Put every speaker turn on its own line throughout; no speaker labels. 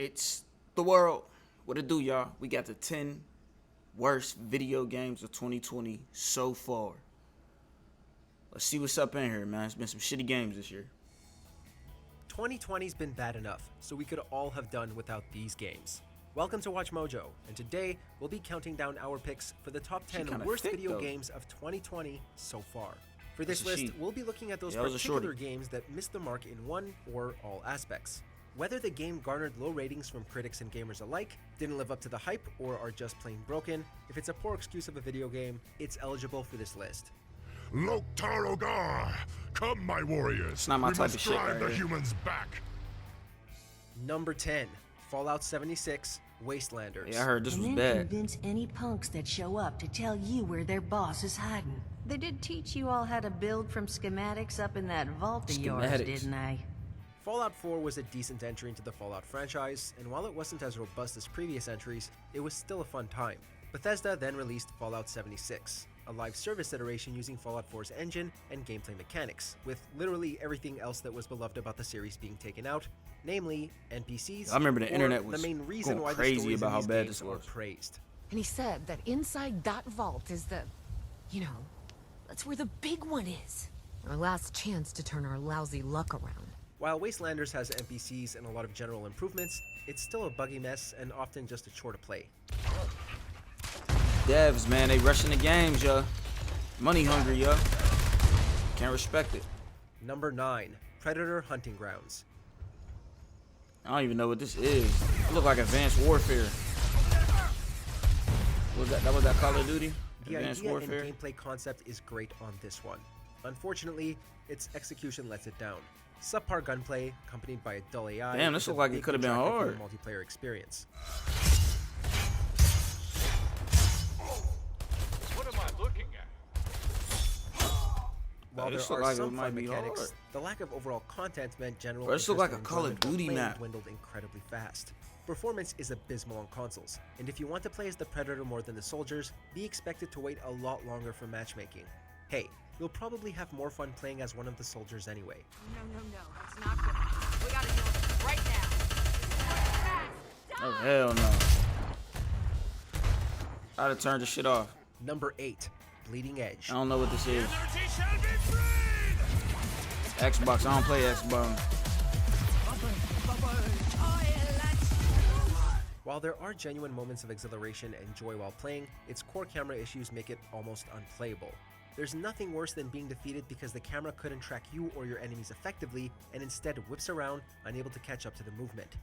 It's the world. What it do, y'all? We got the 10 worst video games of 2020 so far. Let's see what's up in here, man. It's been some shitty games this year.
2020's been bad enough, so we could all have done without these games. Welcome to Watch Mojo, and today we'll be counting down our picks for the top 10 worst video games of 2020 so far. For this list, we'll be looking at those particular games that missed the mark in one or all aspects. Whether the game garnered low ratings from critics and gamers alike, didn't live up to the hype, or are just plain broken, if it's a poor excuse of a video game, it's eligible for this list.
Loktarogar! Come, my warriors!
It's not my type of shit right
the
here.
humans back!
Number 10, Fallout 76, Wastelanders.
Yeah, I heard this was
and
bad.
then convince any punks that show up to tell you where their boss is hiding. They did teach you all how to build from schematics up in that vault of yours, didn't they?
Fallout 4 was a decent entry into the Fallout franchise, and while it wasn't as robust as previous entries, it was still a fun time. Bethesda then released Fallout 76, a live service iteration using Fallout 4's engine and gameplay mechanics, with literally everything else that was beloved about the series being taken out, namely NPCs.
I remember the internet was
the main reason
going
why
crazy
the stories
about
in
how
these
bad
games
this was.
are praised.
And he said that inside that vault is the, that's where the big one is. Our last chance to turn our lousy luck around.
While Wastelanders has NPCs and a lot of general improvements, it's still a buggy mess and often just a chore to play.
Devs, man, they rushing the games, yo. Money hungry, yo. Can't respect it.
Number 9, Predator Hunting Grounds.
I don't even know what this is. It look like Advanced Warfare. That was that Call of Duty?
The
Advanced
idea
Warfare?
and gameplay concept is great on this one. Unfortunately, its execution lets it down. Subpar gunplay, accompanied by a dull AI.
Damn, this
is a
looked like it
big
could have been
detractor from
hard.
the multiplayer experience.
What am I looking at?
While
this
there
look
are
like it
some
might
fun
be
metics,
hard.
the lack of overall content meant general
Bro, this look
interest
like a
and
Call of
enjoyment while
Duty
playing
map.
dwindled incredibly fast. Performance is abysmal on consoles, and if you want to play as the Predator more than the soldiers, be expected to wait a lot longer for matchmaking. Hey, you'll probably have more fun playing as one of the soldiers anyway.
No, that's not good. We gotta deal with it right now.
Oh, hell no. I'd have turned the shit off.
Number 8, Bleeding Edge.
I don't know what this is. Xbox, I don't play Xbox.
While there are genuine moments of exhilaration and joy while playing, its core camera issues make it almost unplayable. There's nothing worse than being defeated because the camera couldn't track you or your enemies effectively and instead whips around, unable to catch up to the movement.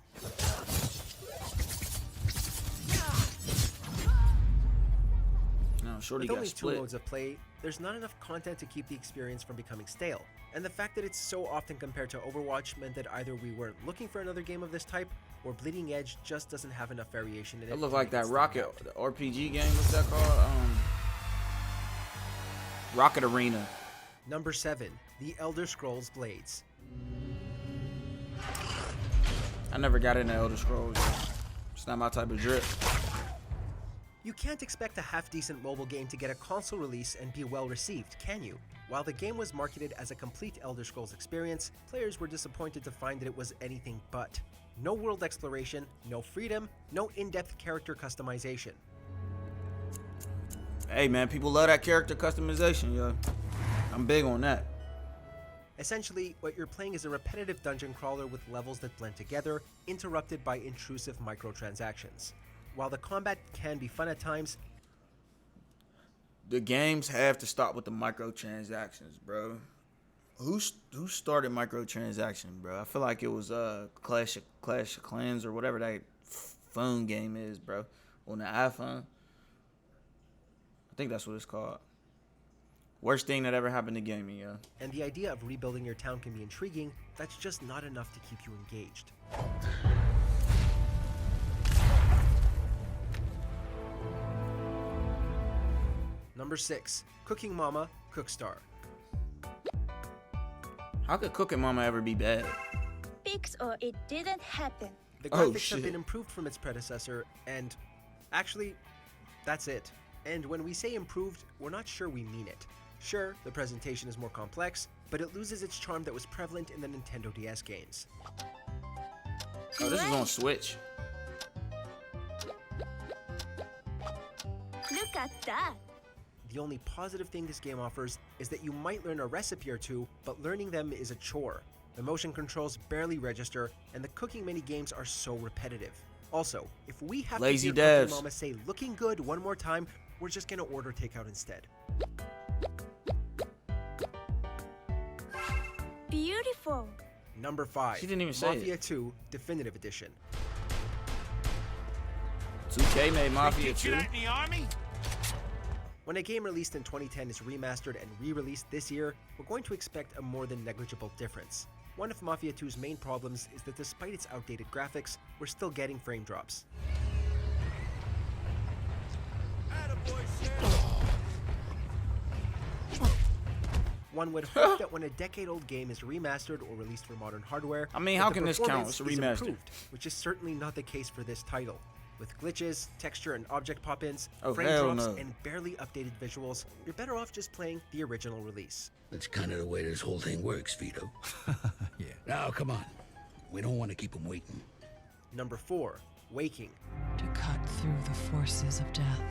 No, shorty
With
got
only 2
split.
modes of play, there's not enough content to keep the experience from becoming stale. And the fact that it's so often compared to Overwatch meant that either we weren't looking for another game of this type, or Bleeding Edge just doesn't have enough variation in it.
It looked
to
like
make
that
stand
Rocket,
out.
the RPG game, what's that called? Rocket Arena.
Number 7, The Elder Scrolls Blades.
I never got into Elder Scrolls. Yo. It's not my type of drip.
You can't expect a half-decent mobile game to get a console release and be well received, can you? While the game was marketed as a complete Elder Scrolls experience, players were disappointed to find that it was anything but. No world exploration, no freedom, no in-depth character customization.
Hey man, people love that character customization, yo. I'm big on that.
Essentially, what you're playing is a repetitive dungeon crawler with levels that blend together, interrupted by intrusive microtransactions. While the combat can be fun at times,
The games have to stop with the microtransactions, bro. Who started microtransactions, bro? I feel like it was Clash of Clans or whatever that phone game is, bro, on the iPhone. I think that's what it's called. Worst thing that ever happened to gaming, yo.
and the idea of rebuilding your town can be intriguing, that's just not enough to keep you engaged. Number 6, Cooking Mama, Cookstar.
How could Cooking Mama ever be bad?
Fix or it didn't happen.
The
Oh,
graphics have
shit.
been improved from its predecessor, and actually, that's it. And when we say improved, we're not sure we mean it. Sure, the presentation is more complex, but it loses its charm that was prevalent in the Nintendo DS games.
Oh, this is on Switch.
at that.
The only positive thing this game offers is that you might learn a recipe or two, but learning them is a chore. The motion controls barely register, and the cooking mini-games are so repetitive. Also, if we have
Lazy
to hear
devs.
Cooking Mama say looking good one more time, we're just gonna order takeout instead.
Beautiful.
Number 5.
She didn't even say
Mafia
it.
2 Definitive Edition.
2K made Mafia 2.
in the army?
When a game released in 2010 is remastered and re-released this year, we're going to expect a more than negligible difference. One of Mafia 2's main problems is that despite its outdated graphics, we're still getting frame drops. One would hope that when a decade-old game is remastered or released for modern hardware,
I mean,
that
how
the
can this count?
performance
It's a
is
remaster.
improved, which is certainly not the case for this title. With glitches, texture and object pop-ins,
Oh,
frame
hell
drops,
no.
and barely updated visuals, you're better off just playing the original release.
That's kind of the way this whole thing works, Vito. Yeah. Now, come on. We don't want to keep them waiting.
Number 4. Waking.
To cut through the forces of death.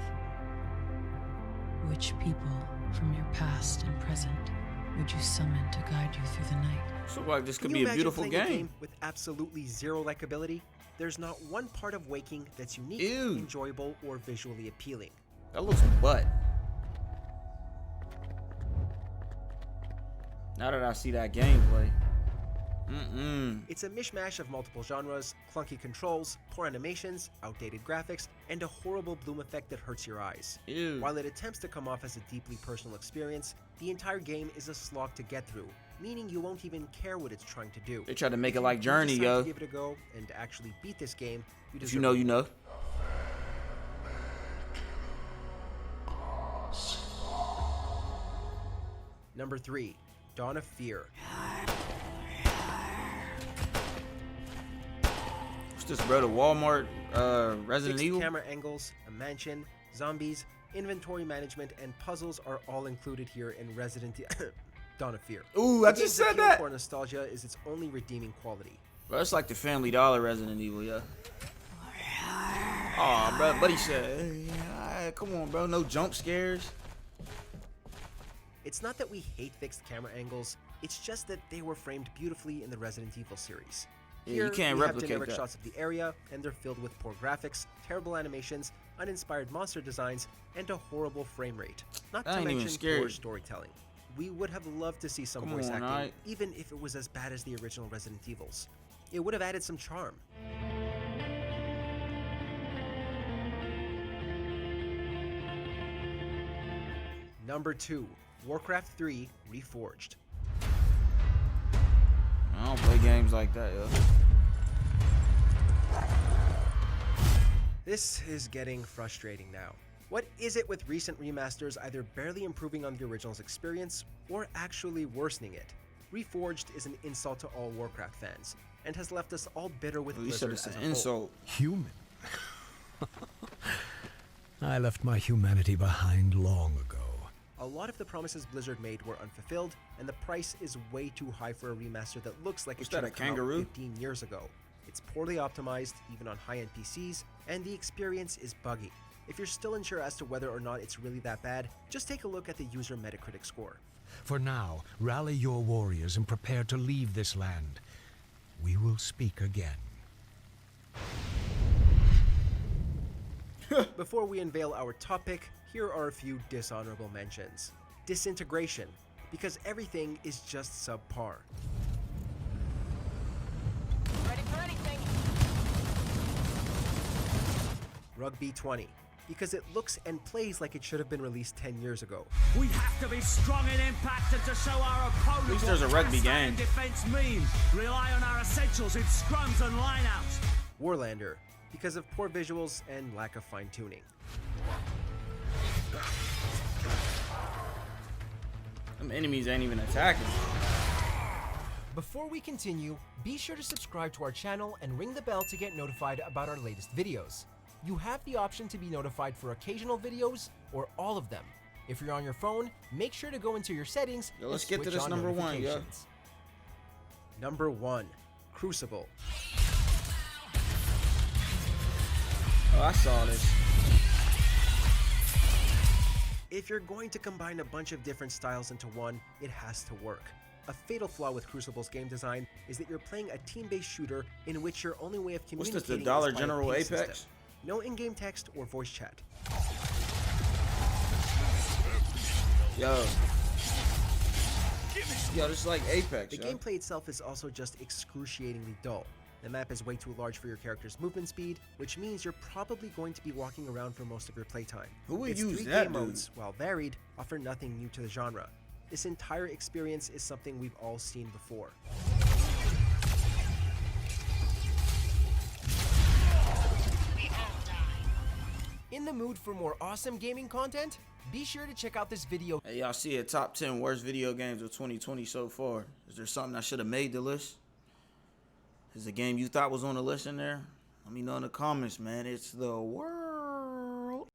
Which people from your past and present would you summon to guide you through the night?
So like this could
Can
be
you
a
imagine
beautiful
playing a
game.
with absolutely zero likability? There's not one part of Waking that's unique,
Ew.
enjoyable, or visually appealing.
That looks butt. Now that I see that gameplay.
It's a mishmash of multiple genres, clunky controls, poor animations, outdated graphics, and a horrible bloom effect that hurts your eyes.
Ew.
While it attempts to come off as a deeply personal experience, the entire game is a slog to get through, meaning you won't even care what it's trying to do.
They tried to make it
If
like
you
Journey,
decide
yo.
to give it a go and actually beat this game, you
If
deserve
you know,
it.
you know.
Number 3. Dawn of Fear.
What's this, bro? The Walmart Resident
Fixed
Evil?
camera angles, a mansion, zombies, inventory management, and puzzles are all included here in Dawn of Fear.
Ooh, I
The
just
game's
said
appeal
that.
For nostalgia is its only redeeming quality.
Bro, it's like the Family Dollar Resident Evil, yeah. Aw, bro, buddy said, hey, alright, come on, bro, no jump scares.
It's not that we hate fixed camera angles, it's just that they were framed beautifully in the Resident Evil series.
Yeah,
Here,
you can't
we have
replicate
generic
that.
shots of the area, and they're filled with poor graphics, terrible animations, uninspired monster designs, and a horrible frame rate. Not
That
to
ain't even
mention
scary.
poor storytelling. We would have loved to see some
Come
voice
on,
acting,
alright.
even if it was as bad as the original Resident Evils. It would have added some charm. Number 2. Warcraft III Reforged.
I don't play games like that, yo.
This is getting frustrating now. What is it with recent remasters either barely improving on the original's experience or actually worsening it? Reforged is an insult to all Warcraft fans and has left us all bitter with
You said
Blizzard
it's
as
an
a whole.
insult.
Human? I left my humanity behind long ago.
A lot of the promises Blizzard made were unfulfilled, and the price is way too high for a remaster that looks like
What's
it should
that,
have
a
come out
kangaroo?
15 years ago. It's poorly optimized, even on high-end PCs, and the experience is buggy. If you're still unsure as to whether or not it's really that bad, just take a look at the user Metacritic score.
For now, rally your warriors and prepare to leave this land. We will speak again.
Before we unveil our top pick, here are a few dishonorable mentions. Disintegration, because everything is just subpar.
Ready for anything.
Rugby 20, because it looks and plays like it should have been released 10 years ago.
We have to be strong in impact and to show our opponent
At least there's a rugby game.
defense mean. Rely on our essentials in scrums and lineouts.
Warlander, because of poor visuals and lack of fine-tuning.
Them enemies ain't even attacking.
Before we continue, be sure to subscribe to our channel and ring the bell to get notified about our latest videos. You have the option to be notified for occasional videos or all of them. If you're on your phone, make sure to go into your settings
Yo, let's
and
get to
switch
this
on
number one, yo.
notifications. Number 1, Crucible.
Oh, I saw this.
If you're going to combine a bunch of different styles into one, it has to work. A fatal flaw with Crucible's game design is that you're playing a team-based shooter in which your only way of communicating
What's this, the Dollar
is by a
General
ping
Apex?
system. No in-game text or voice chat.
Yo, this is like Apex.
The gameplay itself is also just excruciatingly dull. The map is way too large for your character's movement speed, which means you're probably going to be walking around for most of your playtime.
Who would
Its
use
3
that,
game
dude?
modes, while varied, offer nothing new to the genre. This entire experience is something we've all seen before. In the mood for more awesome gaming content? Be sure to check out this video.
Hey, y'all see a top 10 worst video games of 2020 so far. Is there something I should have made the list? Is the game you thought was on the list in there? Let me know in the comments, man. It's the worst.